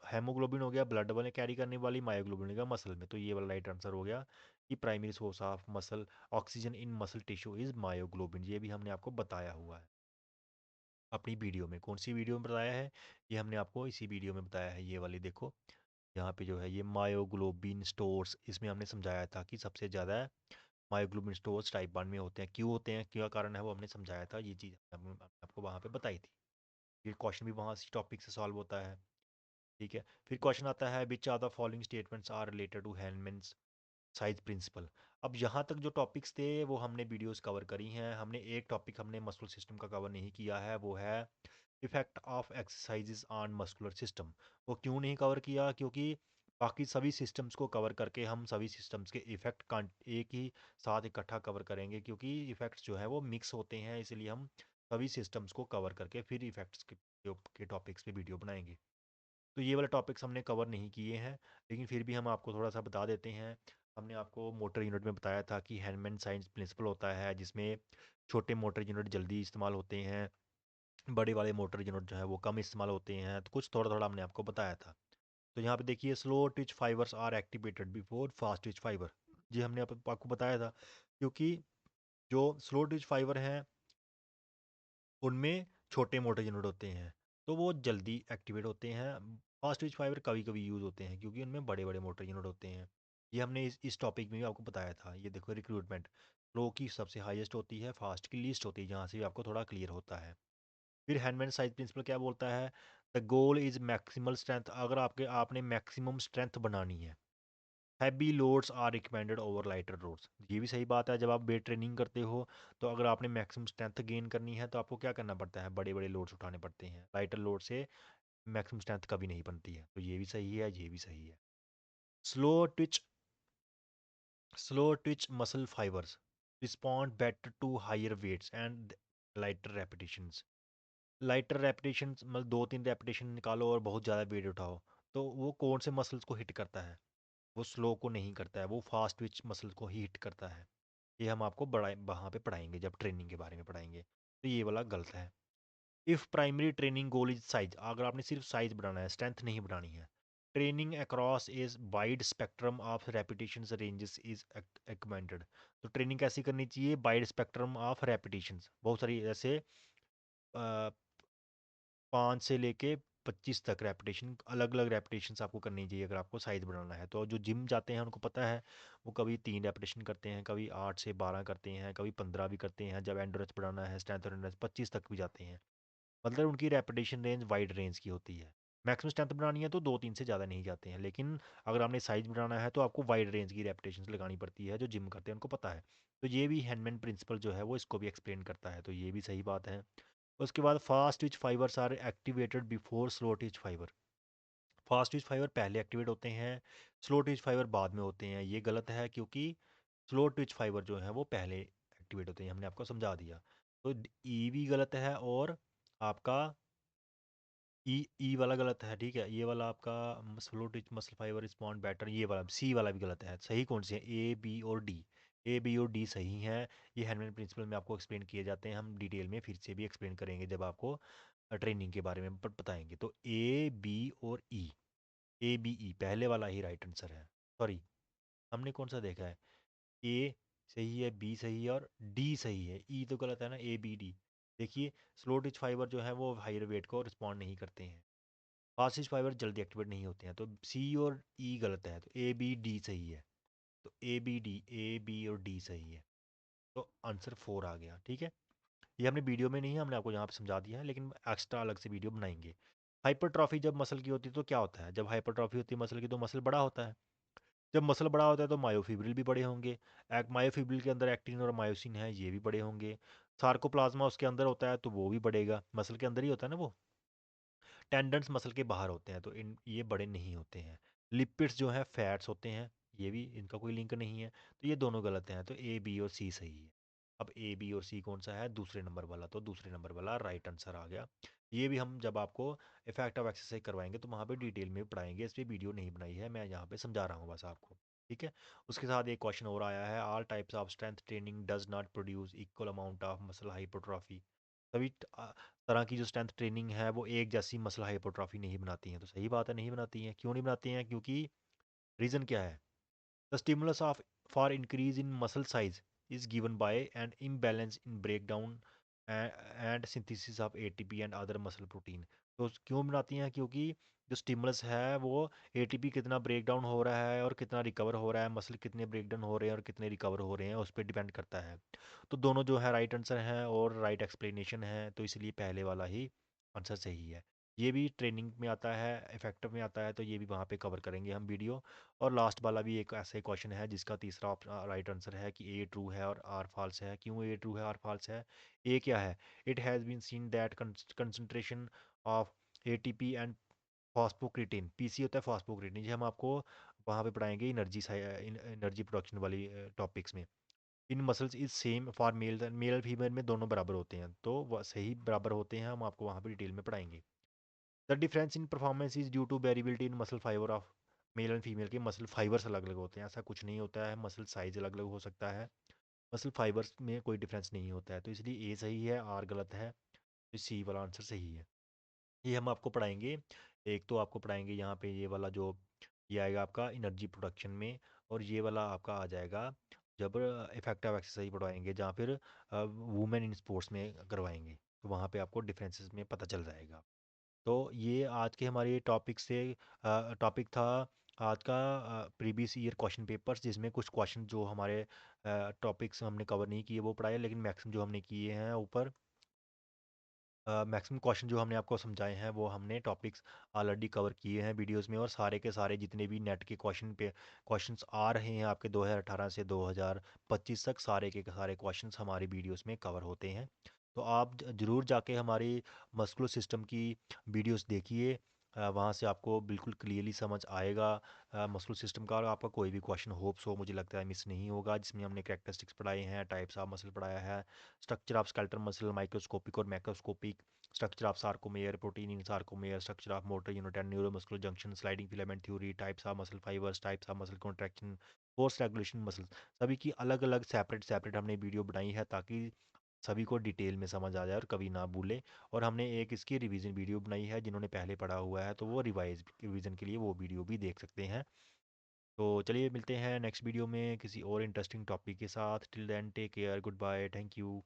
हेमोग्लोबिन हो गया ब्लड वाले कैरी करने वाली, मायोग्लोबिन हो गया मसल में, तो ये वाला राइट आंसर हो गया कि primary source of muscle oxygen in muscle tissue is myoglobin, ये भी हमने आपको बताया हुआ है अपनी वीडियो में। कौन सी वीडियो में बताया है? ये हमने आपको इसी वीडियो में बताया है, ये वाली देखो, यहाँ पे जो है ये मायोग्लोबिन स्टोर्स, इसमें हमने समझाया था कि सबसे ज़्यादा मायोग्लोबिन स्टोर्स टाइप 1 में होते हैं। क्यों होते हैं, क्या कारण है, वो हमने समझाया था। ये चीज़ हमने आपको वहाँ पे बताई थी। ये क्वेश्चन भी वहाँ इस टॉपिक से सॉल्व होता है। ठीक है, फिर क्वेश्चन आता है which are the following statements are related to Henneman's size principle. अब यहाँ तक जो टॉपिक्स थे वो हमने वीडियोस कवर करी हैं। हमने एक टॉपिक हमने मस्कुलर सिस्टम का कवर नहीं किया है, वो है effect of exercises on muscular system. वो क्यों नहीं कवर किया, क्योंकि बाकी सभी सिस्टम्स को कवर करके हम सभी सिस्टम्स के इफेक्ट एक ही साथ इकट्ठा कवर करेंगे, क्योंकि इफेक्ट्स जो है वो मिक्स होते हैं, इसलिए हम सभी सिस्टम्स को कवर करके फिर इफेक्ट्स के टॉपिक्स पे वीडियो बनाएंगे। तो ये वाले टॉपिक्स हमने कवर नहीं किए हैं, लेकिन फिर भी हम आपको थोड़ा सा बता देते हैं। हमने आपको मोटर यूनिट में बताया था कि हैनमैन साइंस प्रिंसिपल होता है, जिसमें छोटे मोटर यूनिट जल्दी इस्तेमाल होते हैं, बड़े वाले मोटर यूनिट जो है वो कम इस्तेमाल होते हैं। तो कुछ थोड़ा थोड़ा हमने आपको बताया था। तो यहाँ पे देखिए, slow twitch fibres are activated before fast twitch fibre. जी हमने आपको बताया था, क्योंकि जो स्लो ट्विच फाइबर हैं उनमें छोटे मोटे यूनिट होते हैं, तो वो जल्दी एक्टिवेट होते हैं। फास्ट ट्विच फाइबर कभी कभी यूज़ होते हैं, क्योंकि उनमें बड़े बड़े मोटर यूनिट होते हैं। ये हमने इस टॉपिक में भी आपको बताया था। ये देखो, रिक्रूटमेंट स्लो की सबसे हाईएस्ट होती है, फास्ट की लीस्ट होती है, जहाँ से भी आपको थोड़ा क्लियर होता है। फिर हैंडमैन साइज प्रिंसिपल क्या बोलता है, the goal is maximal strength. अगर आपने मैक्सिमम स्ट्रेंथ बनानी है, heavy loads are recommended over lighter loads. ये भी सही बात है। जब आप वेट ट्रेनिंग करते हो, तो अगर आपने मैक्सिमम स्ट्रेंथ गेन करनी है, तो आपको क्या करना पड़ता है, बड़े बड़े लोड्स उठाने पड़ते हैं। लाइटर लोड से मैक्सिमम स्ट्रेंथ कभी नहीं बनती है। तो ये भी सही है, ये भी सही है। Slow twitch slow twitch muscle fibers respond better to higher weights and lighter repetitions. Lighter repetitions मतलब 2-3 रेपिटेशन निकालो और बहुत ज़्यादा वेट उठाओ, तो वो कौन से मसल्स को हिट करता है, वो स्लो को नहीं करता है, वो फास्ट ट्विच मसल को ही हिट करता है। ये हम आपको बड़ा वहाँ पे पढ़ाएंगे जब ट्रेनिंग के बारे में पढ़ाएंगे। तो ये वाला गलत है। If primary training goal is size, अगर आपने सिर्फ साइज बढ़ाना है, स्ट्रेंथ नहीं बढ़ानी है, training across is wide spectrum of repetitions ranges is recommended. तो ट्रेनिंग कैसी करनी चाहिए, वाइड स्पेक्ट्रम ऑफ रेपिटेशंस, बहुत सारी, जैसे 5 से लेके 25 तक रेपिटेशन, अलग अलग रेपिटेशन आपको करनी चाहिए अगर आपको साइज बढ़ाना है। तो जो जिम जाते हैं उनको पता है, वो कभी 3 रेपिटेशन करते हैं, कभी 8 से 12 करते हैं, कभी 15 भी करते हैं। जब एंडोरेंस बढ़ाना है, स्ट्रेंथ और एंडोरेंस, 25 तक भी जाते हैं। मतलब उनकी रेपिटेशन रेंज वाइड रेंज की होती है। मैक्सिमम स्ट्रेंथ बनानी है तो 2-3 से ज़्यादा नहीं जाते हैं, लेकिन अगर आपने साइज बढ़ाना है तो आपको वाइड रेंज की रेपिटेशन लगानी पड़ती है। जो जिम करते हैं उनको पता है। तो ये भी हैंडमैन प्रिंसिपल जो है वो इसको भी एक्सप्लेन करता है, तो ये भी सही बात है। उसके बाद fast twitch fibres are activated before slow twitch fiber. Fast twitch fiber पहले एक्टिवेट होते हैं, स्लो ट्विच फाइबर बाद में होते हैं। ये गलत है, क्योंकि स्लो ट्विच फाइबर जो है वो पहले एक्टिवेट होते हैं, हमने आपको समझा दिया। तो ई भी गलत है, और आपका ई वाला गलत है। ठीक है, ये वाला आपका slow twitch muscle fibre respond better, ये वाला सी वाला भी गलत है। सही कौन सी है, ए बी और डी। ए बी और डी सही हैं। ये हैंडमैन प्रिंसिपल में आपको एक्सप्लेन किए जाते हैं, हम डिटेल में फिर से भी एक्सप्लेन करेंगे जब आपको ट्रेनिंग के बारे में बताएंगे। तो ए बी और ई, ए बी ई पहले वाला ही राइट आंसर है। सॉरी, हमने कौन सा देखा है, ए सही है, बी सही है और डी सही है, ई तो गलत है ना, ए बी डी। देखिए, स्लो टिच फाइबर जो है वो हायर वेट को रिस्पॉन्ड नहीं करते हैं, फास्ट टिच फाइबर जल्दी एक्टिवेट नहीं होते हैं। तो सी और ई गलत है, तो ए बी डी सही है। तो A B D, A B और डी सही है। तो आंसर 4 आ गया। ठीक है, ये हमने वीडियो में नहीं है, हमने आपको यहाँ पे समझा दिया है, लेकिन एक्स्ट्रा अलग से वीडियो बनाएंगे। हाइपरट्रॉफी जब मसल की होती है तो क्या होता है, जब हाइपरट्रॉफी होती है मसल की तो मसल बड़ा होता है। जब मसल बड़ा होता है तो मायोफिब्रिल भी बड़े होंगे। मायोफिब्रिल के अंदर एक्टिन और मायोसिन है, ये भी बड़े होंगे। सार्कोप्लाज्मा उसके अंदर होता है तो वो भी बढ़ेगा, मसल के अंदर ही होता है ना वो। टेंडन्स मसल के बाहर होते हैं, तो इन ये बड़े नहीं होते हैं। लिपिड्स जो है फैट्स होते हैं, ये भी इनका कोई लिंक नहीं है। तो ये दोनों गलत हैं, तो ए बी और सी सही है। अब ए बी और सी कौन सा है, दूसरे नंबर वाला, तो दूसरे नंबर वाला राइट आंसर आ गया। ये भी हम जब आपको इफेक्ट ऑफ एक्सरसाइज करवाएंगे तो वहाँ पे डिटेल में पढ़ाएंगे, इस पर वीडियो नहीं बनाई है, मैं यहाँ पे समझा रहा हूँ बस आपको। ठीक है, उसके साथ एक क्वेश्चन और आया है, all types of strength training does not produce equal amount of muscle hypertrophy. सभी तरह की जो स्ट्रेंथ ट्रेनिंग है वो एक जैसी मसल हाइपरट्रॉफी नहीं बनाती हैं। तो सही बात है, नहीं बनाती हैं। क्यों नहीं बनाती हैं, क्योंकि रीज़न क्या है, the stimulus of for increase in muscle size is given by an imbalance in break down and synthesis of ATP and other muscle protein. तो क्यों बनाती हैं? क्योंकि जो स्टिमुलस है वो एटीपी कितना ब्रेक डाउन हो रहा है और कितना रिकवर हो रहा है, मसल कितने ब्रेक डाउन हो रहे हैं और कितने रिकवर हो रहे हैं, उस पर डिपेंड करता है। तो दोनों जो है राइट आंसर हैं और राइट एक्सप्लेनेशन है, तो इसलिए पहले वाला ही आंसर सही है। ये भी ट्रेनिंग में आता है, इफेक्टिव में आता है, तो ये भी वहाँ पे कवर करेंगे हम वीडियो। और लास्ट वाला भी एक ऐसे क्वेश्चन है जिसका तीसरा राइट आंसर है कि ए ट्रू है और आर फॉल्स है। क्यों ए ट्रू है आर फॉल्स है? ए क्या है? It has been seen that concentration of ATP and phosphocreatine, PC होता है फॉस्फोक्रिएटिन, ये हम आपको वहाँ पे पढ़ाएंगे एनर्जी एनर्जी प्रोडक्शन वाली टॉपिक्स में। In muscles is same for male, male और फीमेल में दोनों बराबर होते हैं, तो वह सही बराबर होते हैं, हम आपको वहाँ पे डिटेल में पढ़ाएंगे। The difference in performance is due to variability in muscle fiber of male and female के मसल फाइबर्स अलग अलग होते हैं, ऐसा कुछ नहीं होता है, मसल साइज अलग अलग हो सकता है, मसल फाइबर्स में कोई डिफरेंस नहीं होता है, तो इसलिए ए सही है, आर गलत है, तो सी वाला आंसर सही है। ये हम आपको पढ़ाएंगे। एक तो आपको पढ़ाएंगे यहाँ पे ये वाला जो ये आएगा आपका एनर्जी प्रोडक्शन में, और ये वाला आपका आ जाएगा जब इफेक्टिव एक्सरसाइज पढ़वाएंगे, जहाँ फिर वुमेन इन स्पोर्ट्स में करवाएंगे, तो वहाँ पे आपको डिफरेंसेस में पता चल जाएगा। तो ये आज के हमारे टॉपिक से टॉपिक था आज का प्रीवियस ईयर क्वेश्चन पेपर्स, जिसमें कुछ क्वेश्चन जो हमारे टॉपिक्स हमने कवर नहीं किए वो पढ़ाए, लेकिन मैक्सिमम जो हमने किए हैं ऊपर, मैक्सिमम क्वेश्चन जो हमने आपको समझाए हैं वो हमने टॉपिक्स ऑलरेडी कवर किए हैं वीडियोस में, और सारे के सारे जितने भी नेट के क्वेश्चंस आ रहे हैं आपके 2018 से 2025 तक, सारे के सारे क्वेश्चंस हमारे वीडियोस में कवर होते हैं। तो आप ज़रूर जाके हमारी मस्कुलर सिस्टम की वीडियोस देखिए, वहाँ से आपको बिल्कुल क्लियरली समझ आएगा मस्कुलर सिस्टम का, और आपका कोई भी क्वेश्चन होप्स हो मुझे लगता है मिस नहीं होगा, जिसमें हमने कैरेक्टरिस्टिक्स पढ़ाए हैं, टाइप्स ऑफ मसल पढ़ाया है, structure of skeletal muscle, microscopic और macroscopic, structure of sarcomere, protein in sarcomere, structure of motor unit and neuromuscular junction, sliding filament theory, types of muscle fibres, types of muscle contraction, force regulation muscle, सभी की अलग अलग separate separate हमने video बनाई है, ताकि सभी को डिटेल में समझ आ जाए और कभी ना भूले। और हमने एक इसकी रिवीजन वीडियो बनाई है, जिन्होंने पहले पढ़ा हुआ है तो वो रिवीजन के लिए वो वीडियो भी देख सकते हैं। तो चलिए मिलते हैं नेक्स्ट वीडियो में किसी और इंटरेस्टिंग टॉपिक के साथ। Till then take care, goodbye, thank you.